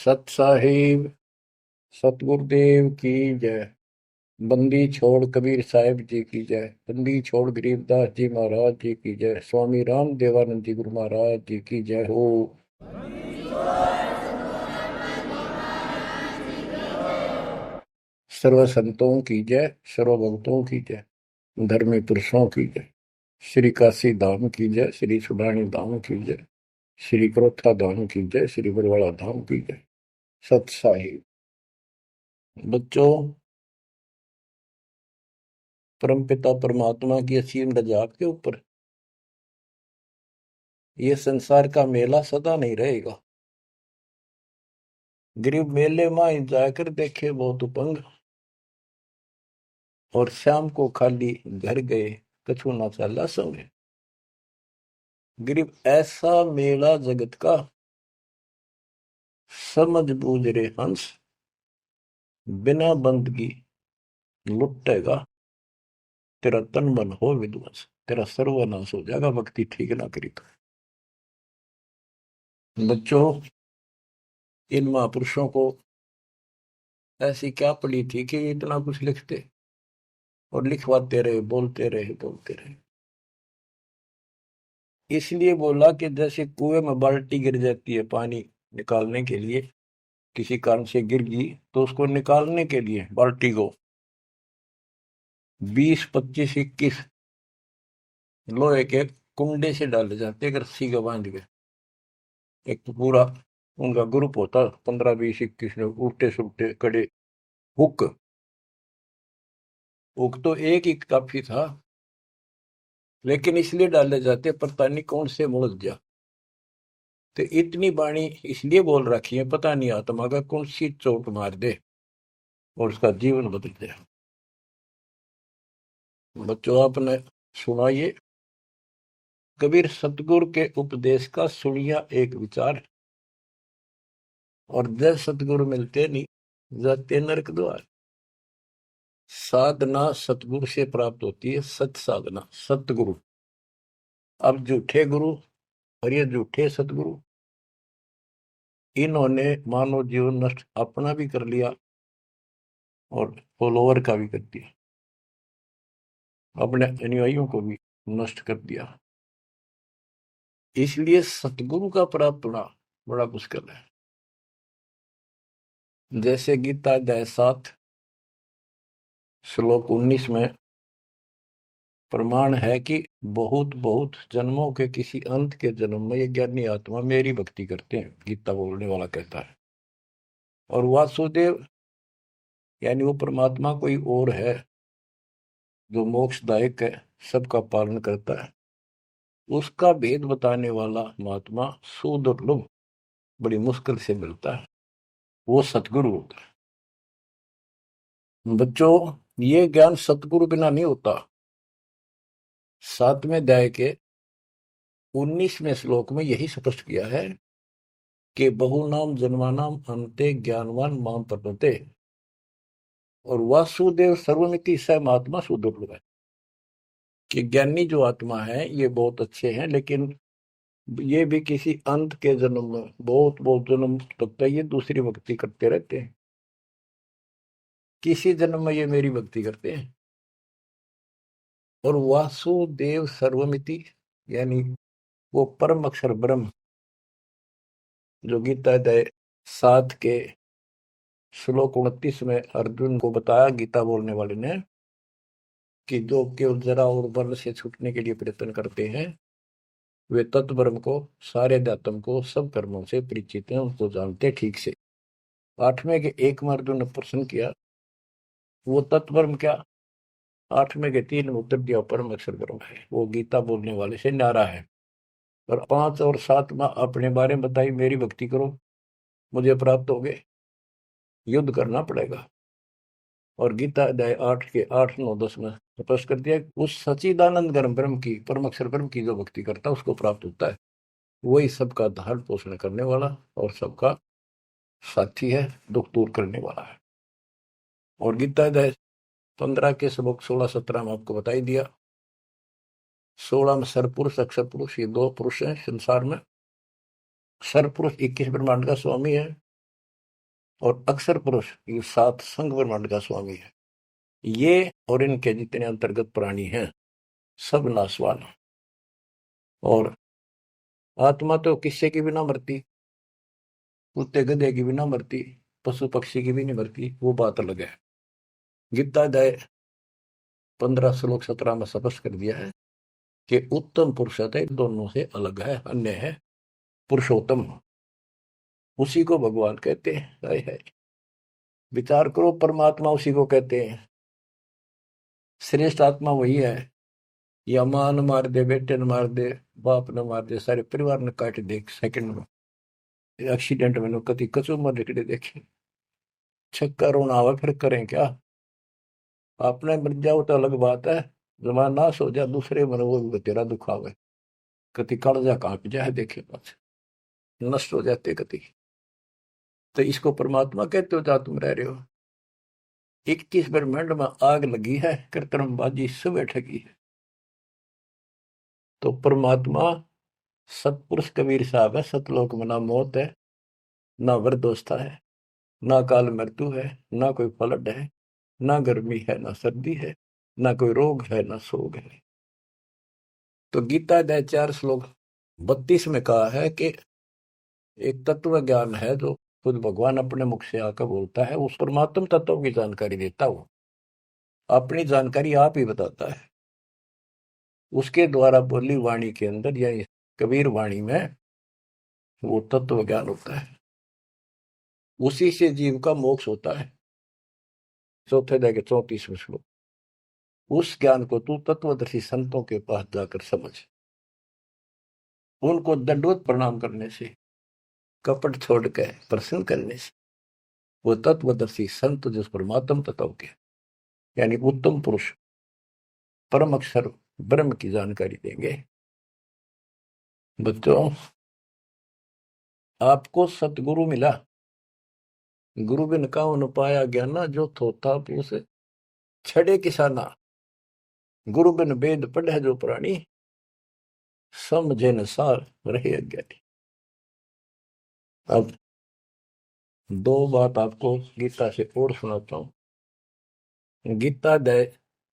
सत साहिब सतगुरुदेव की जय। बंदी छोड़ कबीर साहिब जी की जय। बंदी छोड़ गरीबदास जी महाराज जी की जय। स्वामी राम देवानंद जी गुरु महाराज जी की जय हो। सर्व संतों की जय, सर्व भक्तों की जय, धर्मी पुरुषों की जय। श्री काशी धाम की जय, श्री सुडानी धाम की जय, श्री क्रोथा धाम की जय, श्री बरवाड़ा धाम की जय। सत साहिब बच्चों, परमपिता परमात्मा की असीम रजा आपके ऊपर। ये संसार का मेला सदा नहीं रहेगा। गरीब मेले में जाकर देखे बहुत उपंग, और शाम को खाली घर गए कछु ना चला संगे। गरीब ऐसा मेला जगत का, समझ बूझ रे हंस, बिना बंदगी लुटेगा। तेरा तन मन हो विध्वंस, तेरा सर्वनाश हो जाएगा भक्ति ठीक ना करी तो। बच्चों, इन महापुरुषों को ऐसी क्या पड़ी थी कि इतना कुछ लिखते और लिखवाते रहे, बोलते रहे बोलते रहे। इसलिए बोला कि जैसे कुएं में बाल्टी गिर जाती है पानी निकालने के लिए, किसी कारण से गिर गई, तो उसको निकालने के लिए बाल्टी को 20, 25, 21 लोहे के कुंडे से डाले जाते, एक रस्सी का बांध के। एक तो पूरा उनका ग्रुप होता, 15, 20, 21 लोग, उल्टे सुलटे कड़े। हुक हुक तो एक ही काफी था, लेकिन इसलिए डाले जाते पता नहीं कौन से मुड़क गया। तो इतनी बाणी इसलिए बोल रखी है, पता नहीं आत्मा का कौन सी चोट मार दे और उसका जीवन बदल जाए। बच्चों, आपने सुना ये कबीर सतगुरु के उपदेश का सुनिया एक विचार, और जय सतगुरु मिलते नहीं जाते नरक द्वार। साधना सतगुरु से प्राप्त होती है, सत साधना सतगुरु। अब झूठे गुरु और ये झूठे सतगुरु, इन्होंने मानव जीवन नष्ट अपना भी कर लिया और फॉलोवर का भी कर दिया, अपने अनुयायियों को भी नष्ट कर दिया। इसलिए सतगुरु का प्राप्त होना बड़ा मुश्किल है। जैसे गीता अध्याय 7 श्लोक 19 में प्रमाण है कि बहुत बहुत जन्मों के किसी अंत के जन्म में ये ज्ञानी आत्मा मेरी भक्ति करते हैं, गीता बोलने वाला कहता है। और वासुदेव यानी वो परमात्मा कोई और है जो मोक्षदायक है, सबका पालन करता है। उसका भेद बताने वाला महात्मा सुदुर्लभ, बड़ी मुश्किल से मिलता है, वो सतगुरु होता है। बच्चों, ये ज्ञान सतगुरु बिना नहीं होता। 7वें अध्याय के 19वें श्लोक में यही स्पष्ट किया है कि बहुनाम जन्मानाम अंते ज्ञानवान माम प्रपद्यते। और वासुदेव सर्वमिति स महात्मा सुदुर्लभ है कि ज्ञानी जो आत्मा है ये बहुत अच्छे हैं, लेकिन ये भी किसी अंत के जन्म में बहुत बहुत जन्म तक ये दूसरी भक्ति करते रहते हैं। किसी जन्म में ये मेरी भक्ति करते हैं। और वासुदेव सर्वमिति यानी वो परम अक्षर ब्रह्म, जो गीता अध्याय 7 के श्लोक 29 में अर्जुन को बताया गीता बोलने वाले ने, कि जो केवल जरा और बल से छूटने के लिए प्रयत्न करते हैं, वे तत्ब्रह्म को, सारे अध्यात्म को, सब कर्मों से परिचित हैं, उनको जानते ठीक से। 8वें के 1 में अर्जुन ने प्रश्न किया, वो तत्ब्रह्म क्या? 8वें के 3 में उत्तर दिया, परम अक्षर ब्रह्म है। वो गीता बोलने वाले से न्यारा है। और 5 और 7 में अपने बारे में बताई, मेरी भक्ति करो मुझे प्राप्त हो गए, युद्ध करना पड़ेगा। और गीता अध्याय 8 के 8, 9, 10 में स्पष्ट कर दिया, उस सच्चिदानंद ब्रह्म की, परम अक्षर ब्रह्म की जो भक्ति करता है उसको प्राप्त होता है। वही सबका धारण पोषण करने वाला और सबका साथी है, दुख दूर करने वाला है। और गीता अध्याय 15 के श्लोक 16, 17 में आपको बताई दिया। 16 में सरपुरुष, अक्षर पुरुष, ये 2 पुरुष हैं संसार में। सरपुरुष 21 ब्रह्मांड का स्वामी है, और अक्षर पुरुष ये 7 संघ ब्रह्मांड का स्वामी है। ये और इनके जितने अंतर्गत प्राणी हैं सब नासवान। और आत्मा तो किससे की भी ना मरती, कुत्ते गधे की भी ना मरती, पशु पक्षी की भी नहीं मरती, वो बात अलग है। गीता अध्याय 15 श्लोक 17 में स्पष्ट कर दिया है कि उत्तम पुरुष है दोनों से अलग है, अन्य है पुरुषोत्तम, उसी को भगवान कहते हैं। हाय हाय, विचार करो, परमात्मा उसी को कहते हैं। श्रेष्ठ आत्मा वही है। या मां न मार दे, बेटे न मार दे, बाप न मार दे, सारे परिवार ने काट दे एक सेकंड में, एक्सीडेंट में कति कचू मर निकले देखे, छक्का रोना आवा, फिर करें क्या। आपने मर जाओ तो अलग बात है, जमान नाश हो जाए दूसरे मर वो भी तेरा दुख आवे, कति कालजा कांप जाए देखे पास नष्ट हो जाते कति। तो इसको परमात्मा कहते हो जहां तुम रह रहे हो। 21 ब्रह्मांड में आग लगी है, कृत्रिमबाजी सब ठगी है। तो परमात्मा सतपुरुष कबीर साहब है। सतलोक में ना मौत है, ना वृद्धोस्था है, ना काल मृत्यु है, ना कोई फ्लड है, ना गर्मी है, ना सर्दी है, ना कोई रोग है, ना शोक है। तो गीता अध्याय 4 श्लोक 32 में कहा है कि एक तत्व ज्ञान है जो खुद भगवान अपने मुख से आकर बोलता है, उस परमात्म तत्व की जानकारी देता हूं, अपनी जानकारी आप ही बताता है। उसके द्वारा बोली वाणी के अंदर यानी कबीर वाणी में वो तत्व ज्ञान होता है, उसी से जीव का मोक्ष होता है। चौथे अध्याय के 34वें श्लोक। उस ज्ञान को तू तत्वदर्शी संतों के पास जाकर समझ, उनको दंडवत प्रणाम करने से, कपट छोड़ के प्रसन्न करने से वो तत्वदर्शी संत जिस परमात्म तत्व के यानी उत्तम पुरुष परम अक्षर ब्रह्म की जानकारी देंगे। बच्चों, आपको सतगुरु मिला, गुरु बिन काहू न पाया ज्ञाना, जो थोथा पूस छड़े किसाना, गुरु बिन वेद पढ़े जो प्राणी, समझे न सार रहे अज्ञानी। अब 2 बात आपको गीता से और सुनाता हूं। गीता अध्याय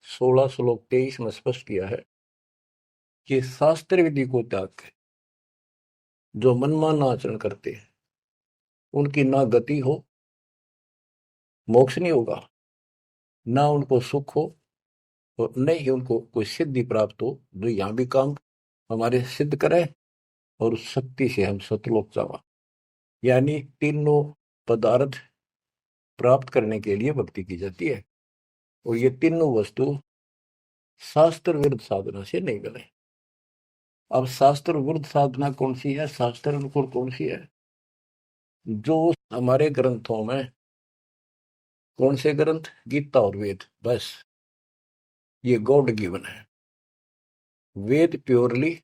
16 श्लोक 23 में स्पष्ट किया है कि शास्त्र विधि को त्याग के जो मनमाना आचरण करते हैं उनकी ना गति हो, मोक्ष नहीं होगा, ना उनको सुख हो, और न ही उनको कोई सिद्धि प्राप्त हो जो यहाँ भी काम हमारे सिद्ध करे और उस शक्ति से हम सतलोक जावा। यानी तीनों पदार्थ प्राप्त करने के लिए भक्ति की जाती है, और ये तीनों वस्तु शास्त्र विरुद्ध साधना से नहीं मिले। अब शास्त्र विरुद्ध साधना कौन सी है, शास्त्र अनुकूल कौन सी है? जो हमारे ग्रंथों में, कौन से ग्रंथ? गीता और वेद, बस ये गॉड गिवन है। वेद प्योरली,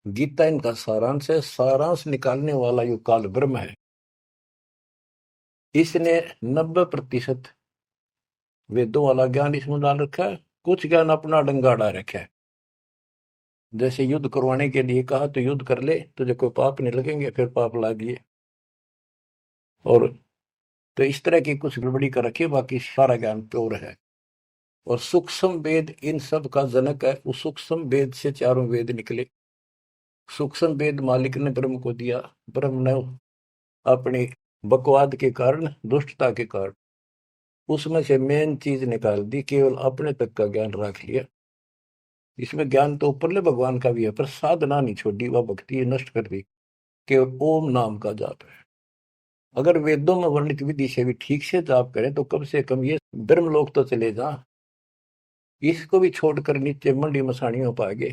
गीता इनका सारांश है। सारांश निकालने वाला यो काल ब्रह्म है। इसने 90% वेदों वाला ज्ञान इसमें डाल रखा है, कुछ ज्ञान अपना डंगाड़ा रखा है। जैसे युद्ध करवाने के लिए कहा तो युद्ध कर ले, तुझे कोई पाप नहीं लगेंगे, फिर पाप लागिए। और तो इस तरह की कुछ गड़बड़ी कर रखी है, बाकी सारा ज्ञान प्योर है। और सूक्ष्म वेद इन सब का जनक है। उस सूक्ष्म वेद से चारों वेद निकले। सूक्ष्म वेद मालिक ने ब्रह्म को दिया, ब्रह्म ने अपनी बकवाद के कारण, दुष्टता के कारण उसमें से मेन चीज निकाल दी, केवल अपने तक का ज्ञान रख लिया। इसमें ज्ञान तो ऊपरले भगवान का भी है, पर साधना नहीं छोड़ी, वह भक्ति नष्ट कर दी। केवल ओम नाम का जाप है। अगर वेदों में वर्णित विधि से भी ठीक से जाप करें तो कम से कम ये ब्रह्मलोक तो चले जा। इसको भी छोड़कर नीचे मंडी मसाणी हो पाएंगे,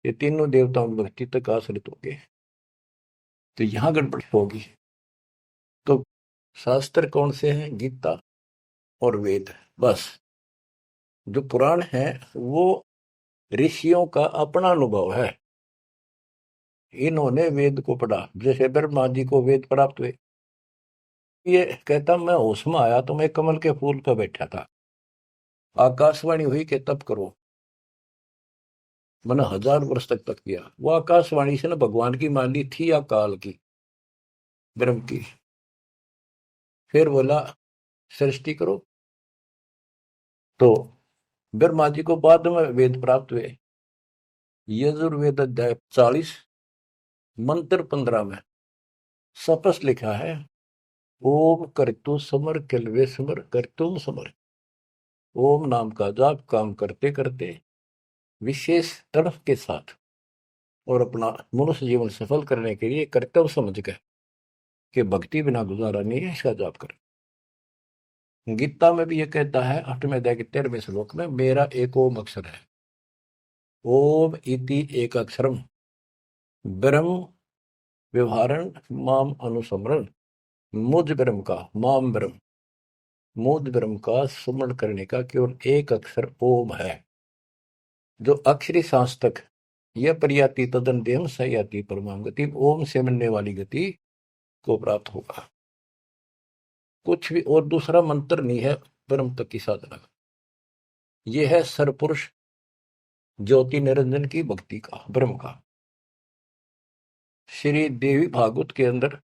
ये तीनों देवताओं की भक्ति तक आश्रित होंगे, तो यहां गड़बड़ी होगी। तो शास्त्र कौन से हैं? गीता और वेद, बस। जो पुराण है वो ऋषियों का अपना अनुभव है। इन्होंने वेद को पढ़ा, जैसे ब्रह्मा जी को वेद प्राप्त हुए। ये कहता मैं होश में आया तो मैं कमल के फूल पर बैठा था, आकाशवाणी हुई कि तप करो। मैंने 1000 वर्ष तक तप किया। वो आकाशवाणी से ना भगवान की मान ली थी या काल की, ब्रह्म की। फिर बोला सृष्टि करो। तो ब्रह्मा जी को बाद में वेद प्राप्त हुए। यजुर्वेद अध्याय 40 मंत्र 15 में स्पष्ट लिखा है, ओम करतु समर किलवे समर करतुम समर। ओम नाम का जाप काम करते करते विशेष तड़फ के साथ और अपना मनुष्य जीवन सफल करने के लिए कर्तव्य समझ कर कि भक्ति बिना गुजारा नहीं है, इसका जाप करें। गीता में भी ये कहता है 8वें अध्याय के 13वें श्लोक में, मेरा एक ओम अक्षर है। ओम इति एक अक्षरम ब्रह्म व्यवहारण माम अनुसमरण। मुझ ब्रह्म का माम ब्रह्म, मुझ ब्रह्म का सुमरण करने का केवल एक अक्षर ओम है। जो अक्षरी सांस्तक यह परियाति तदन देहम सयाति परमाम गति, ओम से मिलने वाली गति को प्राप्त होगा। कुछ भी और दूसरा मंत्र नहीं है ब्रह्म तक की साधना का। यह है सरपुरुष ज्योति निरंजन की भक्ति का, ब्रह्म का। श्री देवी भागवत के अंदर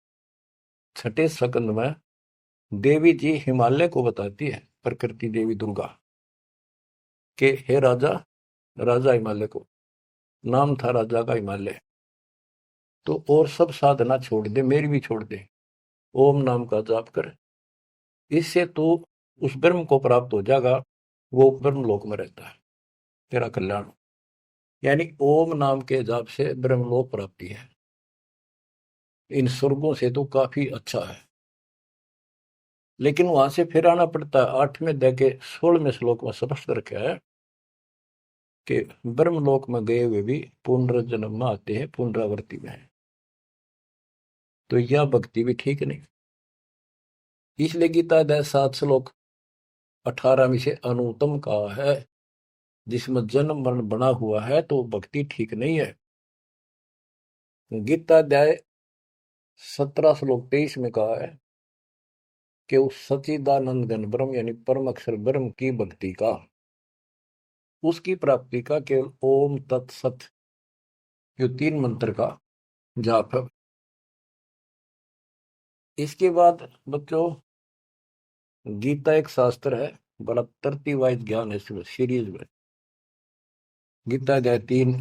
6ठे स्कंद में देवी जी हिमालय को बताती है, प्रकृति देवी दुर्गा के, हे राजा, राजा हिमालय को नाम था राजा का हिमालय, तो और सब साधना छोड़ दे, मेरी भी छोड़ दे, ओम नाम का जाप कर, इससे तो उस ब्रह्म को प्राप्त हो जाएगा। वो ब्रह्म लोक में रहता है, तेरा कल्याण। यानी ओम नाम के जाप से ब्रह्मलोक प्राप्ति है। इन स्वर्गों से तो काफी अच्छा है, लेकिन वहां से फिर आना पड़ता है। 8वें अध्याय के 16वें श्लोक में स्पष्ट रखा है कि ब्रह्मलोक में गए हुए भी पुनर्जन्म में आते हैं, पुनरावृत्ति में है। तो यह भक्ति भी ठीक नहीं। इसलिए गीता अध्याय 7 श्लोक 18 से अनुत्तम कहा है, जिसमें जन्म मरण बना हुआ है तो भक्ति ठीक नहीं है। गीता अध्याय 17 श्लोक 23 में कहा है कि उस सच्चिदानंद घन ब्रह्म यानी परम अक्षर ब्रह्म की भक्ति का, उसकी प्राप्ति का केवल ओम तत्सत जो 3 मंत्र का जाप है। इसके बाद बच्चों गीता एक शास्त्र है, बड़ा तरतीब वाइज ज्ञान है इसमें, सीरीज में। गीता अध्याय 3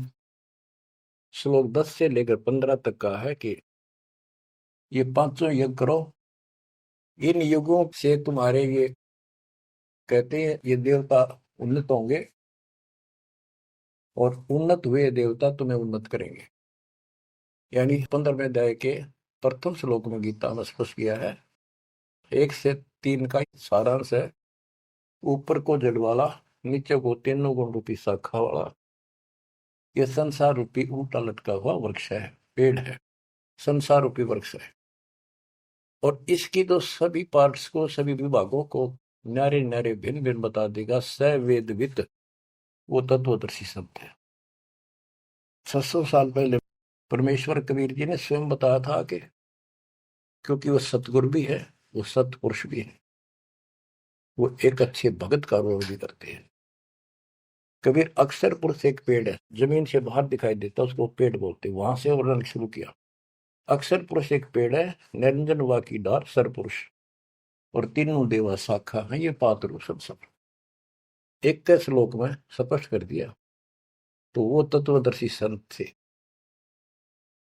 श्लोक 10 से लेकर 15 तक का है कि ये 5 यज्ञ करो, इन युगों से तुम्हारे ये कहते हैं ये देवता उन्नत होंगे और उन्नत हुए देवता तुम्हें उन्नत करेंगे। यानी 15वें अध्याय के प्रथम श्लोक में गीता में स्पष्ट किया है। 1 से 3 का सारांश है, ऊपर को जड़ वाला, नीचे को तीनों गुण रूपी शाखा वाला, ये संसार रूपी उल्टा लटका हुआ वृक्ष है, पेड़ है, संसार रूपी वृक्ष है। और इसकी तो सभी पार्ट्स को, सभी विभागों को न्यारे न्यारे भिन्न भिन्न बता देगा सवेदवित वो तत्वदर्शी शब्द है। 600 साल पहले परमेश्वर कबीर जी ने स्वयं बताया था कि क्योंकि वो सतगुरु भी है, वो सतपुरुष भी है, वो एक अच्छे भगत का रोल भी करते हैं। कबीर अक्षर पुरुष एक पेड़ है, जमीन से बाहर दिखाई देता, उसको पेड़ बोलते, वहां से वर्णन शुरू किया। अक्षर पुरुष एक पेड़ है, निरंजन वा की डार सर पुरुष, और तीनों देवा शाखा है, ये पात्र सब 21 श्लोक में स्पष्ट कर दिया। तो वो तत्वदर्शी संत थे,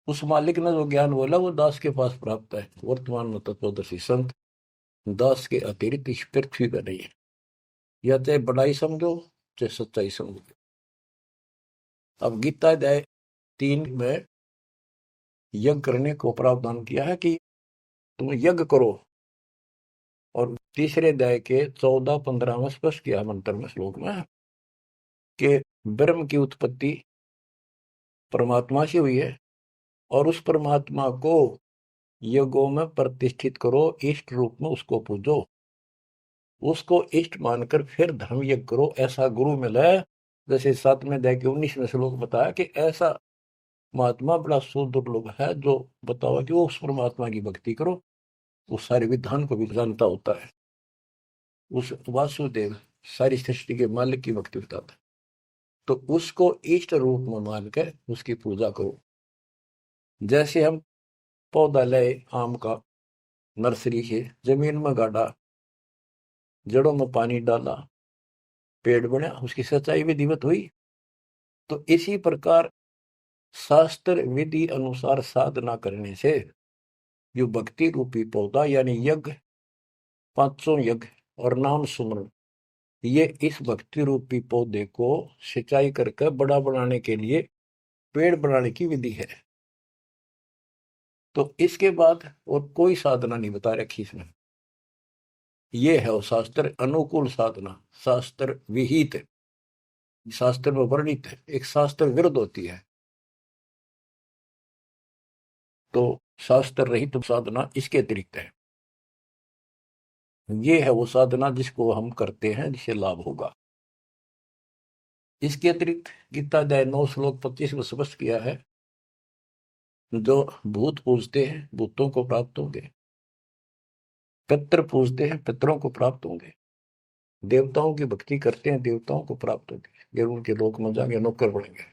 उस मालिक ने जो ज्ञान बोला वो दास के पास प्राप्त है। वर्तमान में तत्वदर्शी संत दास के अतिरिक्त इस पृथ्वी पर नहीं है, या चाहे बड़ाई समझो चाहे सच्चाई समझो। अब गीता अध्याय 3 में यज्ञ करने को प्रावधान किया है कि तुम यज्ञ करो, और तीसरे अध्याय के 14-15 में स्पष्ट किया मंत्र में, श्लोक में, कि ब्रह्म की उत्पत्ति परमात्मा से हुई है और उस परमात्मा को यज्ञों में प्रतिष्ठित करो, इष्ट रूप में उसको पूजो, उसको इष्ट मानकर फिर धर्म यज्ञ करो। ऐसा गुरु मिला है, जैसे 7वें अध्याय के 19वें श्लोक बताया कि ऐसा महात्मा बड़ा सुदुर्लभ है जो बताओ कि वो उस परमात्मा की भक्ति करो, उस सारे विधान को भी जानता होता है, उस वासुदेव सारी सृष्टि के मालिक की भक्ति बताता है। तो उसको इष्ट रूप में मानकर उसकी पूजा करो। जैसे हम पौधा लाए आम का, नर्सरी से जमीन में गाड़ा, जड़ों में पानी डाला, पेड़ बना, उसकी सच्चाई विधिवत हुई। तो इसी प्रकार शास्त्र विधि अनुसार साधना करने से जो भक्ति रूपी पौधा यानी यज्ञ, पांचों यज्ञ और नाम सुमरण, ये इस भक्ति रूपी पौधे को सिंचाई करके बड़ा बनाने के लिए पेड़ बनाने की विधि है। तो इसके बाद और कोई साधना नहीं बता रखी इसमें। ये है वो शास्त्र अनुकूल साधना, शास्त्र विहित, शास्त्र में वर्णित है, एक शास्त्र विरुद्ध होती है। तो शास्त्र रहित साधना इसके अतिरिक्त है। ये है वो साधना जिसको हम करते हैं, जिससे लाभ होगा। इसके अतिरिक्त गीता अध्याय 9 श्लोक 25 में स्पष्ट किया है, जो भूत पूजते हैं भूतों को प्राप्त होंगे, पितृ पूजते हैं पितरों को प्राप्त होंगे, देवताओं की भक्ति करते हैं देवताओं को प्राप्त होंगे, ये उनके लोक में जाएंगे, नौकर बनेंगे।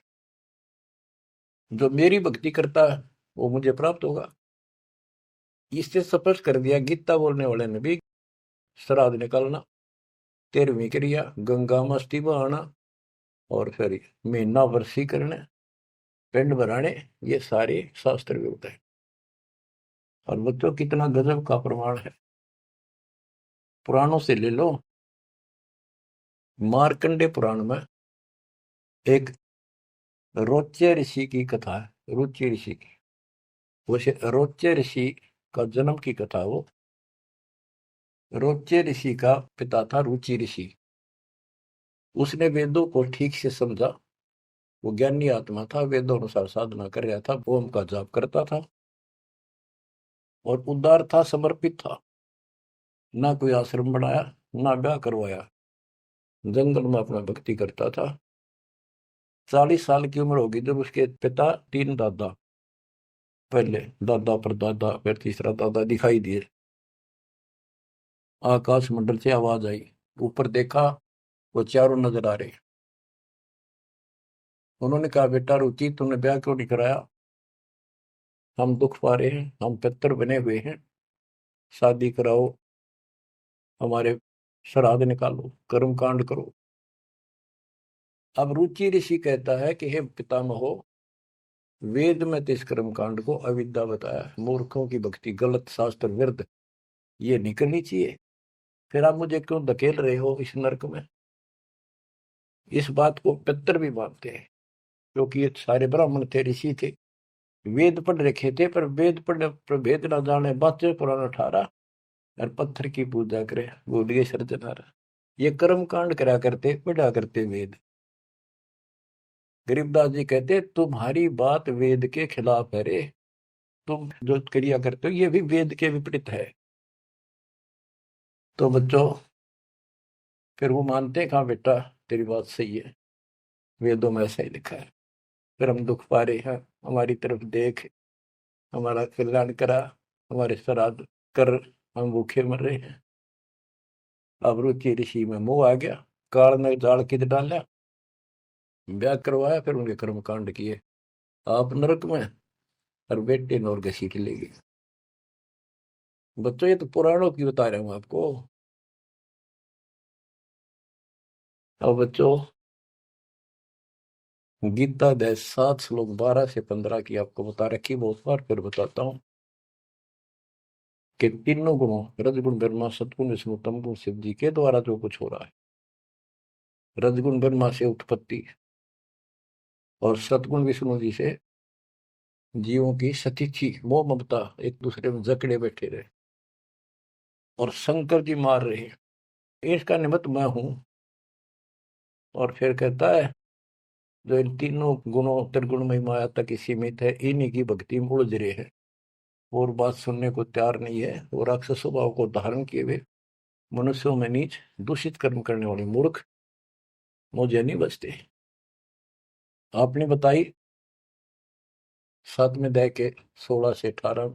जो मेरी भक्ति करता है वो मुझे प्राप्त होगा। इससे स्पष्ट कर दिया गीता बोलने वाले ने भी, श्राद्ध निकालना, 13वीं क्रिया, गंगा में अस्थि बहाना, और फिर महीना वर्षी करने, पिंड भराने, ये सारे शास्त्र विरुद्ध है। और बच्चों कितना गजब का प्रमाण है, पुराणों से ले लो। मार्कंडे पुराण में एक रोच्य ऋषि की कथा है, रुचि ऋषि की। वैसे रोच्य ऋषि का जन्म की कथा, वो रोच्य ऋषि का पिता था रुचि ऋषि। उसने वेदों को ठीक से समझा, वो ज्ञानी आत्मा था, वेदों अनुसार साधना कर रहा था, ओम का जाप करता था और उदार था, समर्पित था। ना कोई आश्रम बनाया, ना ब्याह करवाया, जंगल में अपना भक्ति करता था। 40 साल की उम्र होगी जब उसके पिता, 3 दादा, पहले दादा पर दादा फिर तीसरा दादा दिखाई दिए। आकाश मंडल से आवाज आई, ऊपर देखा, वो चारों नजर आ रहे। उन्होंने कहा, बेटा रुचि तुमने ब्याह क्यों नहीं कराया, हम दुख पा रहे हैं, हम पितर बने हुए हैं, शादी कराओ, हमारे श्राद्ध निकालो, कर्म कांड करो। अब रुचि ऋषि कहता है कि हे पितामहो, वेद में तो इस कर्म कांड को अविद्या बताया, मूर्खों की भक्ति, गलत, शास्त्र विरुद्ध, ये नहीं करनी चाहिए। फिर आप मुझे क्यों धकेल रहे हो इस नरक में। इस बात को पितर भी मानते हैं, क्योंकि ये सारे ब्राह्मण थे, ऋषि थे, वेद पढ़ रखे थे, पर वेद पढ़ने पर भेद ना जाने, बातें पुराना ठारा और पत्थर की पूजा करे, बोलिए सर्जनारा। ये कर्म कांड करा करते, पढ़ा करते वेद। गरीबदास जी कहते, तुम्हारी बात वेद के खिलाफ है रे, तुम जो क्रिया करते हो ये भी वेद के विपरीत है। तो बच्चों, फिर वो मानते हैं, कहा बेटा तेरी बात सही है, वेदों में ऐसा ही लिखा है, फिर हम दुख पा रहे हैं, हमारी तरफ देख, हमारा कल्याण करा, हमारे श्राद्ध कर, हम भूखे मर रहे हैं। अब रुचि ऋषि में मोह आ गया, काल ने जाल किद डाला, ब्याह करवाया, फिर उनके कर्म कांड किए, आप नरक में और बेटे नौर घसीट ले गए। बच्चों ये तो पुराणों की बता रहा हूं आपको। अब बच्चों, गीता अध्याय 7 श्लोक 12 से 15 की आपको बता रखी बहुत बार, फिर बताता हूं कि तीनों गुणों, रजगुण ब्रह्मा, सतगुण विष्णु, तमगुण शिव जी के द्वारा जो कुछ हो रहा है, रजगुण ब्रह्मा से उत्पत्ति और सतगुण विष्णु जी से जीवों की सतीथी, मोह ममता, एक दूसरे में जकड़े बैठे रहे, और शंकर जी मार रहे हैं, इसका निमित्त मैं हूं। और फिर कहता है, जो इन तीनों गुणों त्रिगुणमय माया तक सीमित है, इन्हीं की भक्ति में उलझ रहे हैं, और बात सुनने को तैयार नहीं है, और राक्षस स्वभाव को धारण किए हुए मनुष्यों में नीच दूषित कर्म करने वाले मूर्ख मुझे नहीं बचते। आपने बताई 7वें अध्याय के 16 से 18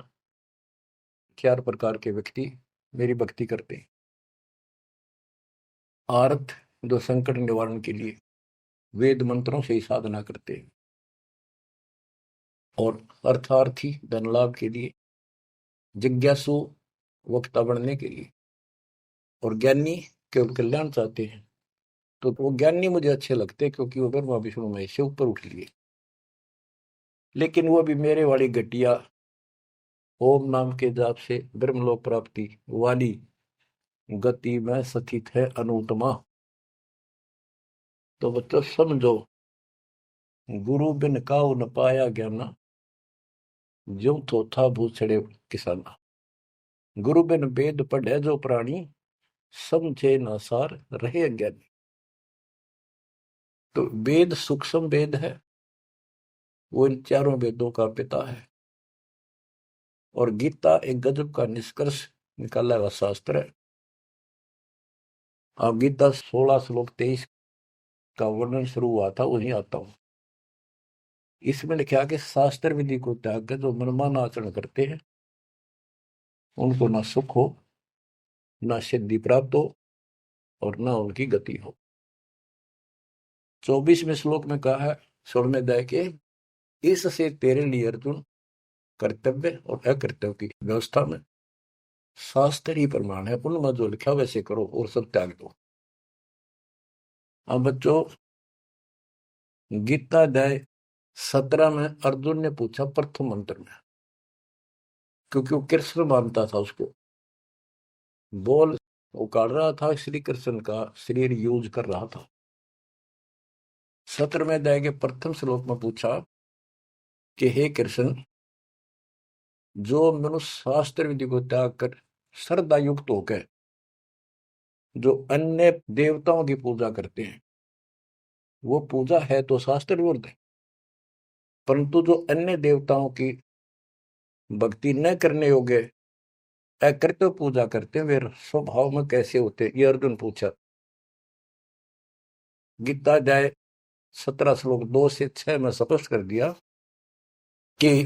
4 प्रकार के व्यक्ति मेरी भक्ति करते हैं। आर्थ, जो संकट निवारण के लिए वेद मंत्रों से ही साधना करते हैं, और अर्थार्थी, धन लाभ के लिए, जिज्ञासु, वक्ता बनने के लिए, और ज्ञानी केवल कल्याण चाहते हैं। तो वो ज्ञानी मुझे अच्छे लगते हैं क्योंकि वो ब्रह्मा विष्णु महेश से ऊपर उठ लिए। लेकिन वो भी मेरे वाली घटिया ओम नाम के जाप से ब्रह्मलोक प्राप्ति वाली गति में स्थित है अनुत्तमा। तो बच्चों समझो, गुरु बिन काऊ न पाया ज्ञाना, ज्यों थोथा भूसड़े किसाना। गुरु बिन वेद पढ़े जो प्राणी, समझे न सार रहे अज्ञानी। तो वेद सूक्ष्म वेद है, वो इन चारों वेदों का पिता है। और गीता एक गजब का निष्कर्ष निकाला हुआ शास्त्र है। अब गीता 16 श्लोक 23 का वर्णन शुरू हुआ था, वहीं आता हूं। इसमें लिखा कि शास्त्र विधि को त्याग कर जो मनमाना आचरण करते हैं, उनको ना सुख हो, ना सिद्धि प्राप्त हो, और ना उनकी गति हो। 24वें श्लोक में कहा है 16वें अध्याय के, इससे तेरे लिए अर्जुन कर्तव्य और अकर्तव्य की व्यवस्था में शास्त्र ही प्रमाण है, उनमें जो लिखा वैसे करो और सब त्याग दो। अब बच्चों, गीता अध्याय 17 में अर्जुन ने पूछा प्रथम मंत्र में, क्योंकि वो कृष्ण मानता था उसको, बोल उकाड़ रहा था, श्री कृष्ण का शरीर यूज कर रहा था। 17वें अध्याय के प्रथम श्लोक में पूछा कि हे कृष्ण, जो मनुष्य शास्त्र विधि को त्याग कर श्रद्धा युक्त होकर जो अन्य देवताओं की पूजा करते हैं, वो पूजा है तो शास्त्र विरुद्ध है। परंतु जो अन्य देवताओं की भक्ति न करने योग्य अकृत्य पूजा करते हैं, वे स्वभाव में कैसे होते हैं, ये अर्जुन पूछा। गीता अध्याय 17 श्लोक 2 से 6 में स्पष्ट कर दिया कि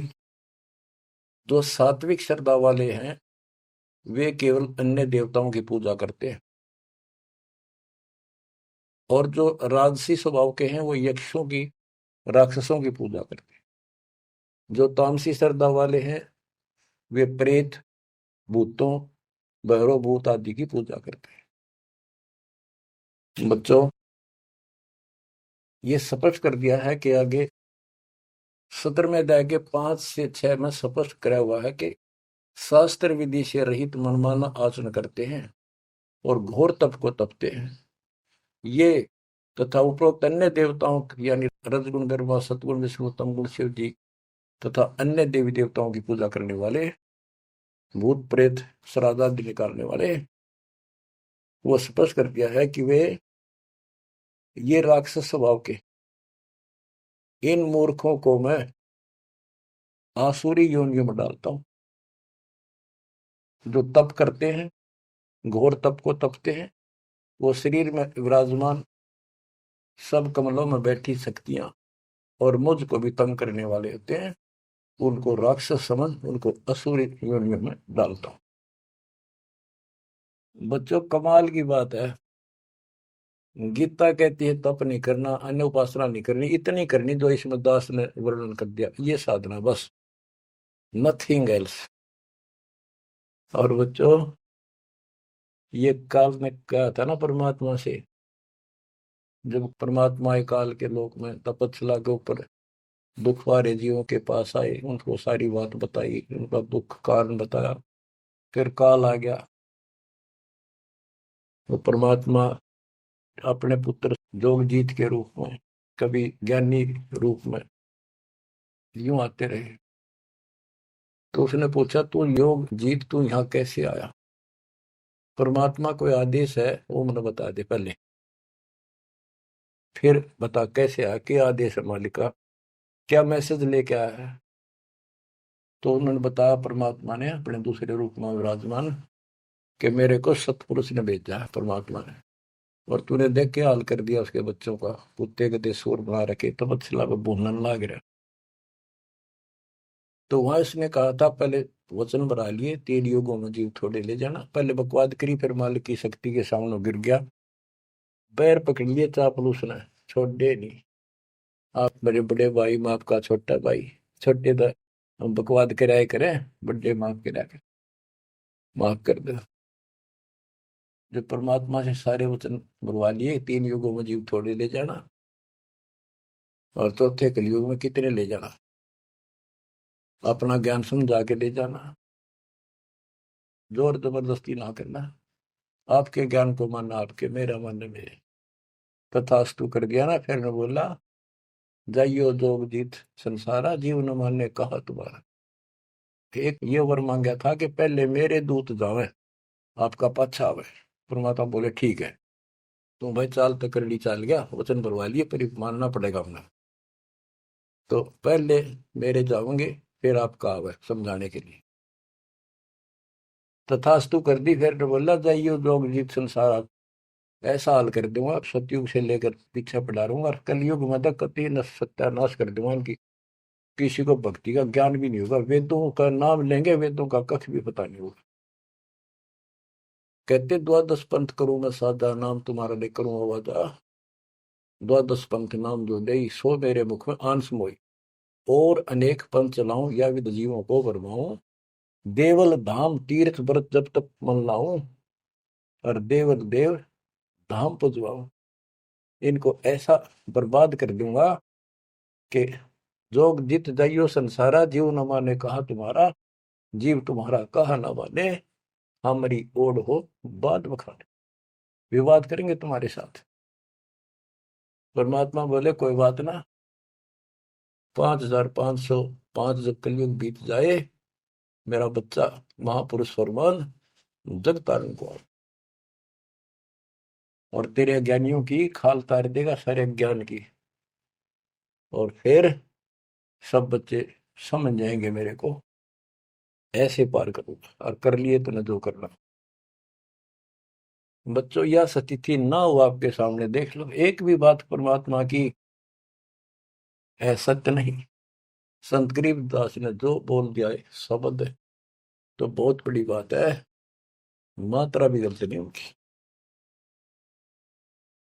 जो सात्विक श्रद्धा वाले हैं, वे केवल अन्य देवताओं की पूजा करते हैं, और जो राजसी स्वभाव के हैं, वो यक्षों की, राक्षसों की पूजा करते हैं। जो तामसी श्रद्धा वाले हैं, वे प्रेत, भूतों, भैरव भूत आदि की पूजा करते हैं। बच्चों, ये स्पष्ट कर दिया है कि आगे 17वें अध्याय के 5 से 6 में स्पष्ट कराया हुआ है कि शास्त्र विधि से रहित मनमाना आचरण करते हैं और घोर तप को तपते हैं, ये तथा उपरोक्त अन्य देवताओं यानी रजगुण, ब्रह्मा, सतगुण, विष्णु, तमगुण, शिव जी तथा अन्य देवी देवताओं की पूजा करने वाले, भूत प्रेत, श्राद्ध आदि निकालने वाले, वो स्पष्ट कर दिया है कि वे ये राक्षस स्वभाव के इन मूर्खों को मैं आसुरी योनियों में डालता हूं। जो तप करते हैं, घोर तप को तपते हैं, वो शरीर में विराजमान सब कमलों में बैठी शक्तियां और मुझ को भी तंग करने वाले होते हैं, उनको राक्षस समझ उनको असुरी योनियों में डालता हूं। बच्चों, कमाल की बात है, गीता कहती है तप नहीं करना, अन्य उपासना नहीं करनी, इतनी करनी जो इसमें दास ने वर्णन कर दिया, ये साधना बस, नथिंग एल्स। और बच्चों, ये काल ने कहा था ना परमात्मा से, जब परमात्मा काल के लोक में तपस्या के ऊपर दुख वाले जीवों के पास आए, उनको सारी बात बताई, उनका दुख कारण बताया, फिर काल आ गया। वो परमात्मा अपने पुत्र जोगजीत के रूप में, कभी ज्ञानी रूप में यूं आते रहे। तो उसने पूछा, तू योग जीत, तू यहाँ कैसे आया? परमात्मा कोई आदेश है वो मुझे बता दे पहले, फिर बता कैसे आया, क्या आदेश है मालिक का, क्या मैसेज लेके आया है। तो उन्होंने बताया परमात्मा ने अपने दूसरे रूप में विराजमान कि मेरे को सतपुरुष ने भेजा है परमात्मा ने, और तूने देख के हाल कर दिया उसके बच्चों का, कुत्ते गधे सूर बना रखे, तपस्या में भूनने लग रहा। तो वहां इसने कहा था पहले वचन बना लिए, 3 युगों में जीव थोड़े ले जाना, पहले बकवाद करी, फिर मालिक की शक्ति के सामने गिर गया, पैर पकड़ लिए चापलूस ने, छोड़े नहीं। आप मेरे बड़े भाई, मैं आपका छोटा भाई, छोटे तो हम बकवाद कराए करें, बड़े माफ करा कर। माफ कर दे। जो परमात्मा से सारे वचन बुलवा लिए, 3 युगों में जीव थोड़े ले जाना, और चौथे कलयुग में कितने ले जाना, अपना ज्ञान समझा के ले जाना, जोर जबरदस्ती ना करना, आपके ज्ञान को मानना आपके, मेरा मानना मेरे। तथास्तु कर दिया ना। फिर ने बोला, जाइयो जोग जीत संसारा, जीव न माने कहा तुम्हारा। एक ये वर मांगा था कि पहले मेरे दूत जावे, आपका पाछा आवे। परमात्मा बोले ठीक है, तुम भाई चाल तो करड़ी चाल गया, वचन भरवा लिए, पर मानना पड़ेगा हमने। तो पहले मेरे जाओगे, फिर आपका आवे समझाने के लिए। तथास्तु कर दी। फिर ने बोला, जाइयो जोग जीत संसारा, ऐसा हाल कर दूंगा सतयुग से लेकर पीछे पड़ा रहूंगा, और कलयुग में तो कति सत्यानाश कर दूंगा इनकी। किसी को भक्ति का ज्ञान भी नहीं होगा, वेदों का नाम लेंगे, वेदों का कख भी पता नहीं होगा। कहते द्वादश पंथ करूं मैं साधा, नाम तुम्हारा ले करूं आवाजा। द्वादश पंथ नाम जो दे, सो मेरे मुख में आंस मोई। और अनेक पंथ चलाऊं, या विद जीवों को भरमाऊं। देवल धाम तीर्थ व्रत जब तक मन लाऊं, और देवल देव धाम पुजवाऊं। इनको ऐसा बर्बाद कर दूंगा कि जोग जित जाइयो संसारा, जीव न माने कहा तुम्हारा। जीव तुम्हारा कहा न माने, हमारी ओढ़ हो बात बखाने। विवाद करेंगे तुम्हारे साथ। परमात्मा बोले कोई बात ना, 5505 जब कलयुग बीत जाए, मेरा बच्चा महापुरुष फरमान जग तारण को, और तेरे ज्ञानियों की खाल तार देगा सारे ज्ञान की, और फिर सब बच्चे समझ जाएंगे मेरे को। ऐसे पार करूंगा, और कर लिए तो न जो करना। बच्चों, यह स्थिति ना हो आपके सामने, देख लो एक भी बात परमात्मा की है सत्य नहीं। संत गरीबदास ने जो बोल दिया है शब्द है, तो बहुत बड़ी बात है, मात्रा भी गलत नहीं उनकी।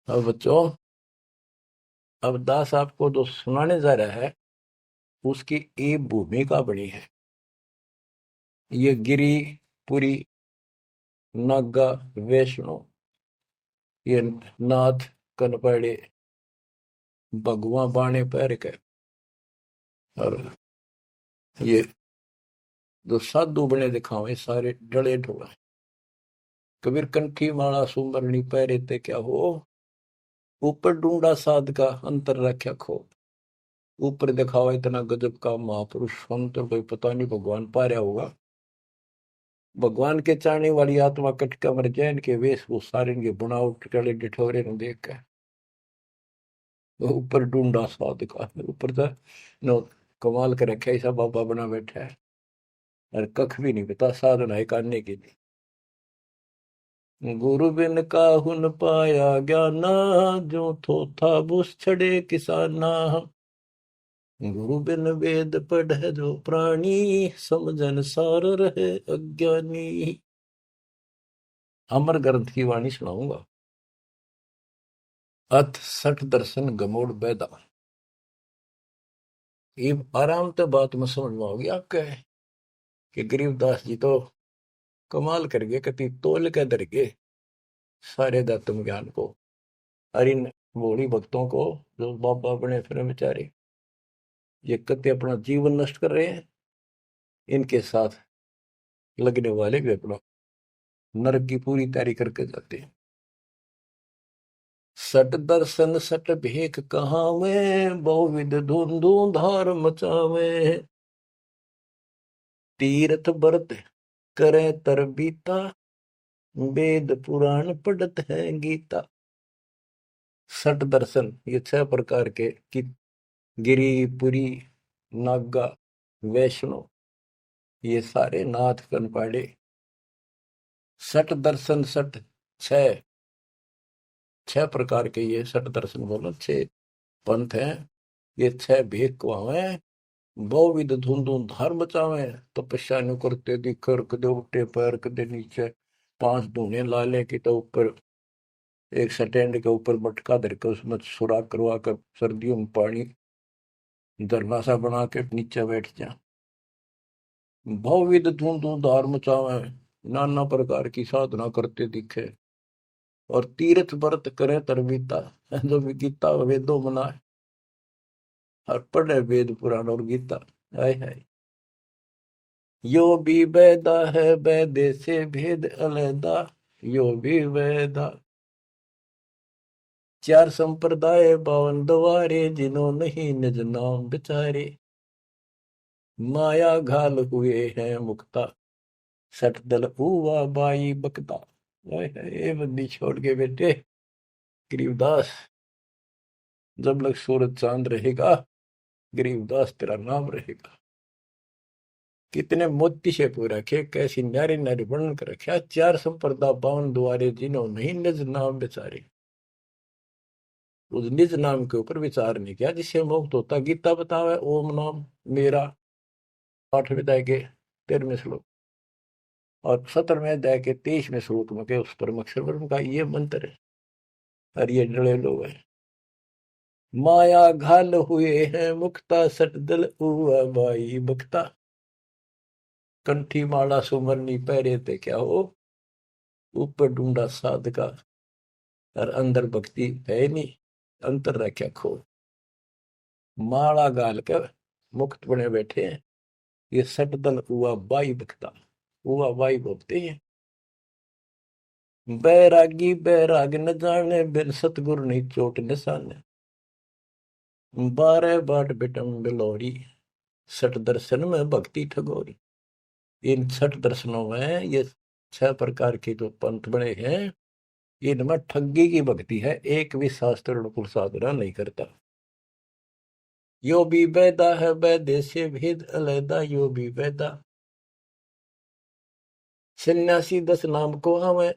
अब बच्चों, अब दास आपको जो सुनाने जा रहा है, उसकी एक भूमिका बनी है। ये गिरी पुरी, नागा, वैष्णो, ये नाथ, कनपड़े, भगवा बाणे पैर के, और ये जो साधु बने दिखावे सारे डले ढोला। कबीर कंठी माला सुमरनी पैरे ते क्या हो, ऊपर ढूंढा साध का अंतर रख्या खो। ऊपर दिखावा इतना गजब का महापुरुष संत, कोई पता नहीं भगवान पा रहा होगा। भगवान के चाहने वाली आत्मा कटका मर जाए, इनके वेशभूषा, इनके बनावट टले डिठोरे ने देख कर ऊपर ढूंढा साध का, ऊपर तो नो कमाल कर रखा, ऐसा बाबा बना बैठा है, और कख भी नहीं पता साधना है करने के लिए। गुरु बिन काहु न पाया ज्ञाना, जो थो था बुस छड़े किसाना। गुरु बिन वेद पढ़े जो प्राणी, समझन सार रहे अज्ञानी। अमर ग्रंथ की वाणी सुनाऊंगा। अथ सठ दर्शन गमोड़ बैदा। ये आराम से बात में समझ में होगी आपके, कि गरीबदास जी तो कमाल कर गए, कति तोल के दर गए सारे दत्तम ज्ञान को, और इन भोली भक्तों को जो बाबा बने फिर बेचारे, ये कति अपना जीवन नष्ट कर रहे हैं, इनके साथ लगने वाले भी अपना नरक की पूरी तैयारी करके जाते हैं। सट दर्शन सट भेक कहावे, बहुविध धुंधु धार मचावे। तीर्थ व्रत करे तर बीता, वेद पुराण पढ़त है गीता। सट दर्शन ये 6 प्रकार के कि गिरी पुरी, नागा, वैष्णो, ये सारे नाथ कनपाड़े। सट दर्शन सट, 6 प्रकार के ये सट दर्शन बोलो, 6 पंथ हैं। ये 6 भेद को आवे, बहुविध धुंधु धार बचावे। तपस्या नु करते दिखर, कदे उठे पैर कदे नीचे, 5 धूने ला ले कि तो ऊपर एक स्टैंड के ऊपर मटका धर के उसमें सुराख करवा कर सर्दियों में पानी धरना सा बना के नीचे बैठ जा। बहुविध धुंधु धार मचावे, नाना प्रकार की साधना करते दिखे, और तीर्थ व्रत करे तरबीता, जो भी गीता वेदों मनाए, और पढ़े वेद पुराण और गीता। हाय हाय। यो भी वेदा है, वेदे से भेद अलैदा, यो भी वेदा। चार संप्रदाय बावन द्वारे, जिन्हों नहीं निज नाम बिचारे, माया घाल हुए हैं मुक्ता, सठ दल हुआ बाई बकता। हाय हाय, ये बंदी छोड़ के बेटे गरीबदास, जब लग सूरज चांद रहेगा, गरीबदास तेरा नाम रहेगा। कितने मोती से पूरा रखे, कैसी न्यारी न्यारी वर्णन कर रखा। चार संप्रदा बावन द्वारे, जिन्हों नहीं निज नाम बेचारे। उस निज नाम के ऊपर विचार नहीं किया जिससे मुक्त होता। गीता बतावे ओम नाम मेरा, 8वें अध्याय के 13वें श्लोक, और 17वें अध्याय के 23वें श्लोक में के उस परम अक्षर ब्रह्म का ये मंत्र है। और ये डले लोग है, माया घाल हुए हैं मुक्ता, सट दल हुआ बाई बक्ता। कंठी माला सुमरनी पहरे थे क्या हो, ऊपर ढूंढा साध का, और अंदर भक्ति है नहीं, अंतर रखा खो। माला गाल कर मुक्त बने बैठे हैं, ये सट दल हुआ बाई बक्ता, हुआ बाई बोलते हैं। बैरागी बैराग न जाने, बिन सतगुरु नहीं चोट निशाने। 12 बाट बिटम बिलोरी, सठ दर्शन में भक्ति ठगोरी। इन 6 दर्शनों में ये 6 प्रकार के जो पंथ बने हैं, इनमें ठगी की भक्ति है, एक भी शास्त्र अनुकूल साधना नहीं करता। यो भी वेदा है, वेदे से भेद अलैदा, यो भी वेदा। सन्यासी 10 नाम को हमें,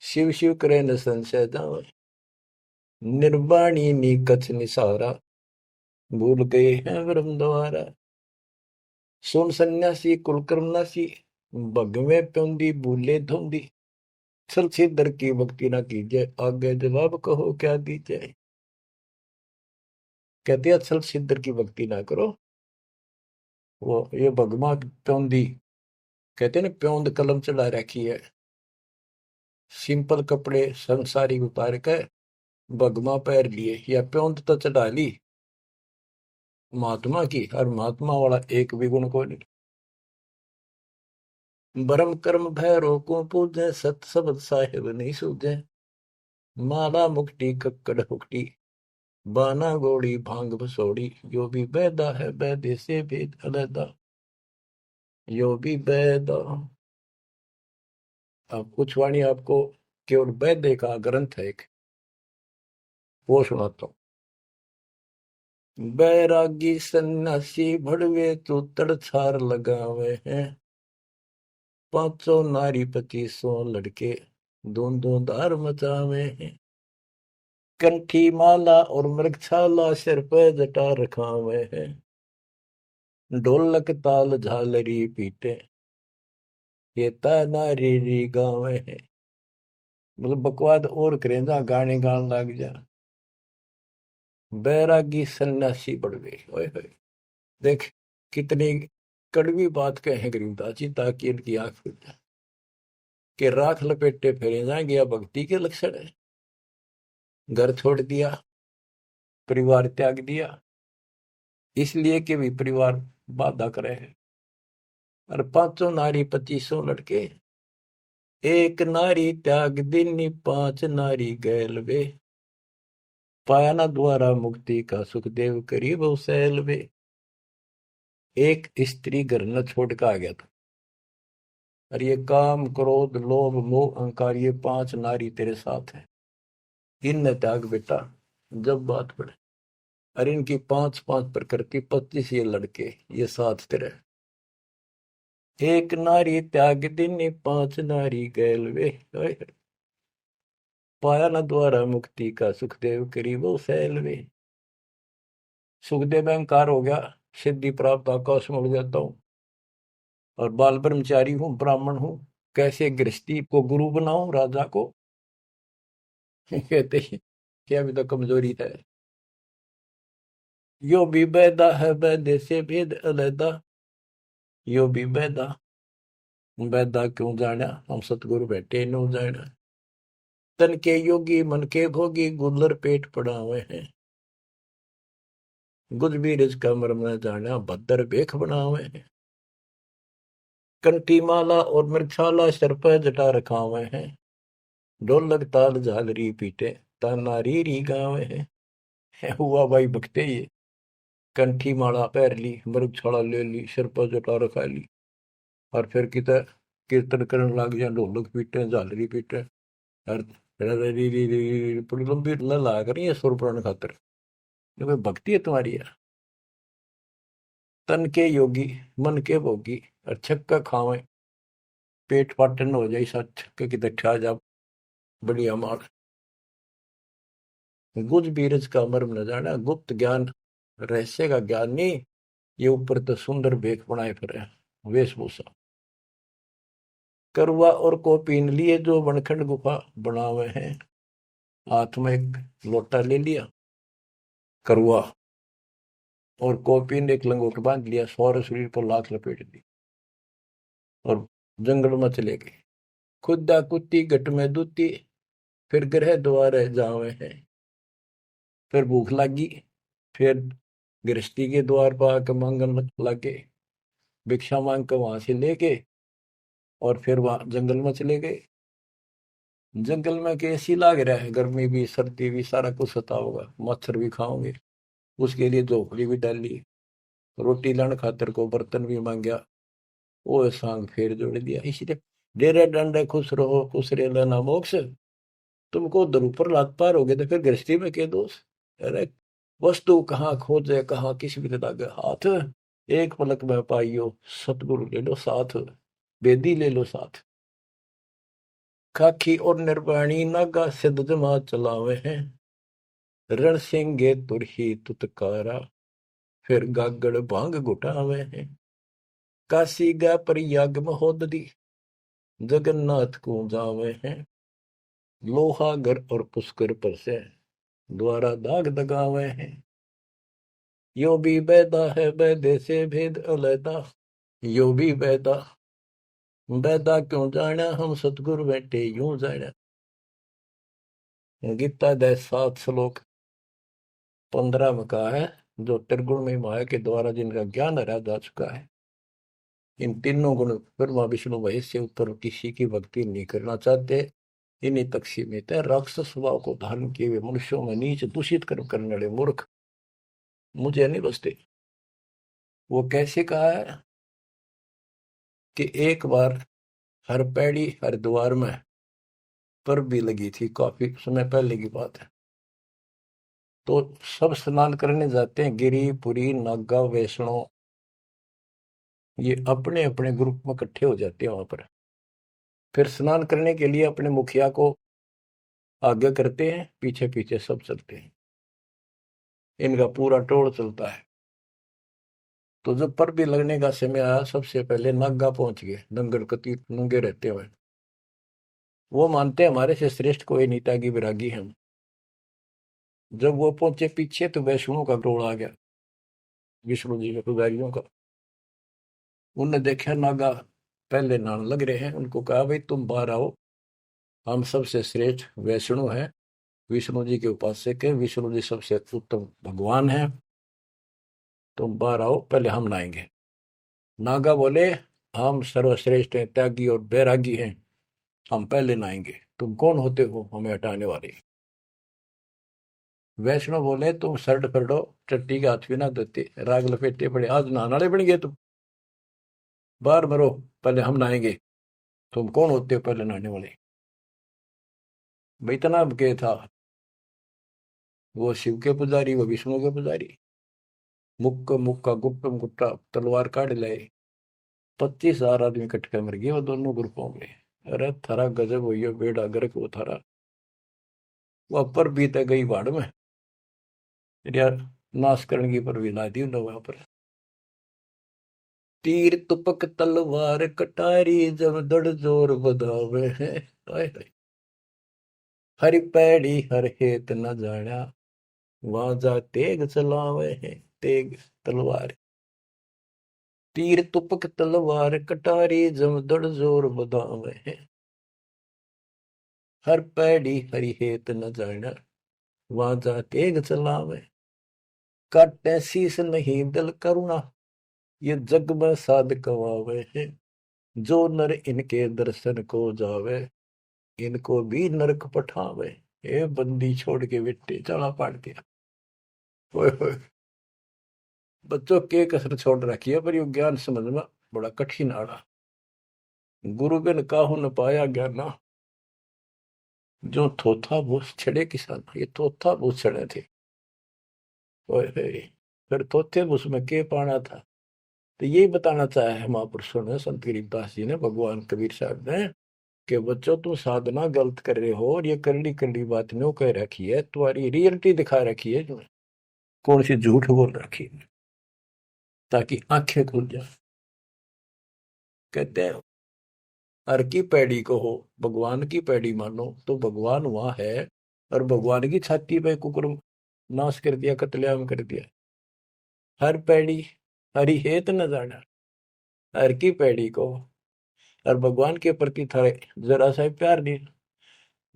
शिव शिव करे न संशय जावे। निर्वाणी नी कछ निसारा, भूल गए हैं ब्रह्म द्वारा। सुन सन्यासी कुलकर्मनासी, भगवे प्योंदी भूले धोंदी। छल छीदर की भक्ति ना कीजिए, आगे जवाब कहो क्या दीजिए। कहते हैं छल छीदर की भक्ति ना करो। वो ये भगवा प्योंदी कहते हैं ना, प्योंद कलम चढ़ा रखी है, सिंपल कपड़े संसारी उतार कर भगवा पैर लिए, या प्योंद तो चढ़ा ली महात्मा की, और महात्मा वाला एक भी गुण को नहीं। बरम कर्म भैरो को पूजे, सत शब्द साहिब नहीं सूझे। माला मुक्ति कक्कड़ हुक्टी, बाना गोड़ी भांग भसोड़ी। यो भी बैदा है, बैदे से भेद अलैदा, यो भी बैदा। अब कुछ वाणी आपको केवल बैदे का ग्रंथ है एक, वो सुनाता हूँ। बैरागी सन्यासी भड़वे, तो तड़छार लगावे हैं। 500 नारी 2500 लड़के, दोनों धार मचावे हैं। कंठी माला और मृगछाला, सिर पे जटा रखावे हैं। ढोलक ताल झालरी पीटे, ये नारी री गावे हैं। मतलब बकवाद और करें जा, गाने गान लग जा। बैरागी सन्यासी बढ़ गए, ओए होए। देख कितनी कड़वी बात कहे गरीबदास जी, ताकि इनकी आंख खुल जाए कि राख लपेटे फेरे जाएंगे, या भक्ति के लक्षण है। घर छोड़ दिया, परिवार त्याग दिया, इसलिए कि भी परिवार बाधा करे है। और 500 नारी 2500 लड़के, एक नारी त्याग दीनी, 5 नारी गैल वे। पाया ना द्वारा मुक्ति का, सुखदेव करीब सैल वे। एक स्त्री घर न छोड़ कर आ गया था, और ये काम क्रोध लोभ मोह अहंकार, ये 5 नारी तेरे साथ है, इन त्याग बेटा। जब बात पड़े, और इनकी 5-5 प्रकृति, 25 ये लड़के, ये साथ तेरे। एक नारी त्याग दीनी, 5 नारी गैल वे। पाया न द्वारा मुक्ति का, सुखदेव करीब सैल वे। सुखदेव अहंकार हो गया, सिद्धि प्राप्त आकाश में उड़ जाता हूँ, और बाल ब्रह्मचारी हूँ, ब्राह्मण हूँ, कैसे गृहस्थी को गुरु बनाऊं राजा को। कहते हैं कि अभी तो कमजोरी है। यो भी बैदा है, बैदे से भेद अलैदा, यो भी बैदा। बैदा क्यों जाना हम सतगुरु बैठे नो जाना। तन के योगी मन के भोगी गुल्लर पेट पड़ावे हैं। गुज बीरज का मर्म न जाना भद्र बेख बनावे हैं। कंठी माला और मृक्षाला सर पर जटा रखावे हैं। ढोलक ताल झालरी पीटे तानारी री गावे हैं। हुआ भाई भक्ते ये कंठी माला पैर ली मृक्षाला ले ली सिर पर जटा रखा ली और फिर किता कीर्तन करने लग गया ढोलक पीटे झालरी पीटे और बड़ी लंबी ला करी है सुर पुराण खातर कोई भक्ति है तुम्हारी यार। तन के योगी मन के भोगी और छक्का खावे पेट पाटन हो जाए सा छक्के की दठा जा बढ़िया माल। गुज बीरज का मर्म न जाना गुप्त ज्ञान रहस्य का ज्ञान नहीं ये ऊपर तो सुंदर भेख बनाए फिर वेशभूषा। करुआ और को पीन लिए जो बनखंड गुफा बनावे हैं। हाथ में एक लोटा ले लिया करुआ और कॉपीन एक लंगोट बांध लिया सौर शरीर पर लात लपेट दी और जंगल में चले गए। खुदा कुत्ती घट में दूती फिर ग्रह द्वार जावे हैं। फिर भूख लगी फिर गृहस्थी के द्वार पर आकर मांगन लगे भिक्षा मांग कर वहां से लेके और फिर वहां जंगल में चले गए। जंगल में कैसी लाग रहा है गर्मी भी सर्दी भी सारा कुछ सता होगा मच्छर भी खाओगे उसके लिए झोपड़ी भी डाली रोटी लाने खातर को बर्तन भी मांगया वो सांग फेर जोड़ दिया। इसलिए डेरे डंडे खुश रहो खुश रे लेना मोक्ष। तुमको उधर ऊपर लात पार हो गए तो फिर गृहस्थी में क्या दोष। अरे वस्तु कहाँ खोजे कहाँ किस भी लगे हाथ एक पलक में पाइयो सतगुरु ले लो साथ बेदी ले लो साथ। खाखी और निर्वाणी नागा सिद्ध जमा चलावे हैं। रण सिंगे तुरही तुतकारा फिर गागड़ भांग घुटावे हैं। काशी गा प्रयाग महोदरी जगन्नाथ को जावे हैं। लोहागर और पुष्कर पर से द्वारा दाग दगावे हैं। यो भी बैदा है बैदे से भेद अलैदा यो भी बैदा बैदा क्यों जाना हम सतगुरु बैठे यूं जाना। गीता दे 7 श्लोक 15 में कहा है जो त्रिगुण में माया के द्वारा जिनका ज्ञान हरा जा चुका है। इन तीनों गुण ब्रह्मा विष्णु महेश से ऊपर किसी की भक्ति नहीं करना चाहते। इन्हीं तक सीमित है। राक्षस स्वभाव को धारण किए हुए मनुष्यों में नीच दूषित कर्म करने वाले मूर्ख मुझे नहीं बसते। वो कैसे कहा है कि एक बार हर पैड़ी हरिद्वार में पर भी लगी थी काफी समय पहले की बात है। तो सब स्नान करने जाते हैं गिरी पुरी नागा वैष्णो ये अपने अपने ग्रुप में इकट्ठे हो जाते हैं वहां पर। फिर स्नान करने के लिए अपने मुखिया को आगे करते हैं पीछे पीछे सब चलते हैं। इनका पूरा टोल चलता है। तो जब पर भी लगने का समय आया सबसे पहले नागा पहुंच गए नंगर कती नंगे रहते हुए। वो मानते हमारे से श्रेष्ठ कोई नीता की विरागी हम। जब वो पहुंचे पीछे तो वैष्णो का टोल आ गया विष्णु जी के पुजारियों का। उनने देखा नागा पहले नान लग रहे हैं उनको कहा भाई तुम बाहर आओ हम सबसे श्रेष्ठ वैष्णु हैं विष्णु जी के उपासक है विष्णु जी सबसे उत्तम भगवान है तुम बाहर आओ पहले हम नहाएंगे। नागा बोले हम सर्वश्रेष्ठ हैं त्यागी और बैरागी हैं हम पहले नहाएंगे तुम कौन होते हो हमें हटाने वाले। वैष्णव बोले तुम शर्ट फरडो चट्टी के हाथ भी ना देते राग लपेटे पड़े आज नहाने वाले बन गए तुम बाहर मरो पहले हम नहाएंगे तुम कौन होते हो पहले नहाने वाले। भाई इतना के था वो शिव के पुजारी वो विष्णु के पुजारी। मुक्का मुक्का गुप्ता गुप्ता तलवार काट लाए 25,000 आदमी इकट्ठे मर गए वो दोनों ग्रुपों में। अरे थारा गजब हुई है बेड़ा गर्क वो थारा वो पर बीते गई बाढ़ में यार नाश करने की पर भी ला दी उन्होंने वहां पर। तीर तुपक तलवार कटारी जब दड़ जोर बधावे हैं। हरि पैड़ी हर हेत न जाना वहां जा तेग चलावे हैं तेग तलवार। तीर तुपक तलवार कटारी जमदड़ जोर बदावे है। हर पैड़ी हरि हेत न जाना वहां जा तेग चलावे। काटे शीस नहीं दल करुणा ये जग में साध कवावे है। जो नर इनके दर्शन को जावे इनको भी नरक पठावे। ए बंदी छोड़ के बेटे चला पाड़ दिया। ओए होए बच्चों के कसर छोड़ रखी है पर ये ज्ञान समझना बड़ा कठिन आड़ा। गुरु बिन काहू न पाया ज्ञाना जो थोथा भूस छड़े किसान। ये थोथा भूस छड़े थे। ओए होए फिर थोथे भूस में के पाना था। तो यही बताना चाहे है महापुरुषों ने संत गरीबदास जी ने भगवान कबीर साहब ने कि बच्चों तुम साधना गलत कर रहे हो और ये करड़ी करड़ी बात नो कह रखी है तुम्हारी रियलिटी दिखा रखी है जो कौन सी झूठ बोल रखी है ताकि आंखें खुल जाए। कहते हैं हर की पैड़ी को हो भगवान की पैड़ी मानो तो भगवान वहां है और भगवान की छाती पे कुकुर नाश कर दिया कत्लेआम कर दिया। हर पैड़ी हरि हेत न जाना हर की पैड़ी को और भगवान के प्रति थारे जरा सा प्यार नहीं।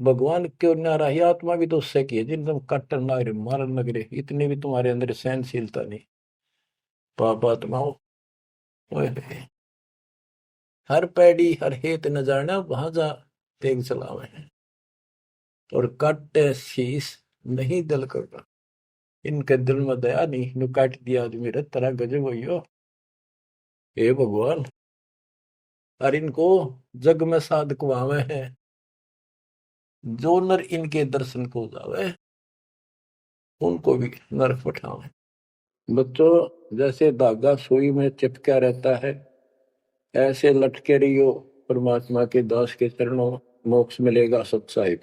भगवान क्यों नारा ही आत्मा भी तो उससे की है जिन तुम काटन ना रहे मारन लग रहे इतने भी तुम्हारे अंदर सहनशीलता नहीं। पाप आत्माओं ओए होए। हर पैड़ी हर हेत न जाना वहां जा तेग चलावे हैं। और काटे शीस नहीं दल करना इनके दिल में दया नहीं नु काट दिया आदमी रे तरह गजब हो। हे भगवान और इनको जग में साधक वावे है। जो नर इनके दर्शन को जावे उनको भी नरक पठावे। बच्चों जैसे धागा सुई में चिपका रहता है ऐसे लटके रहियो परमात्मा के दास के चरणों मोक्ष मिलेगा सब साहिब।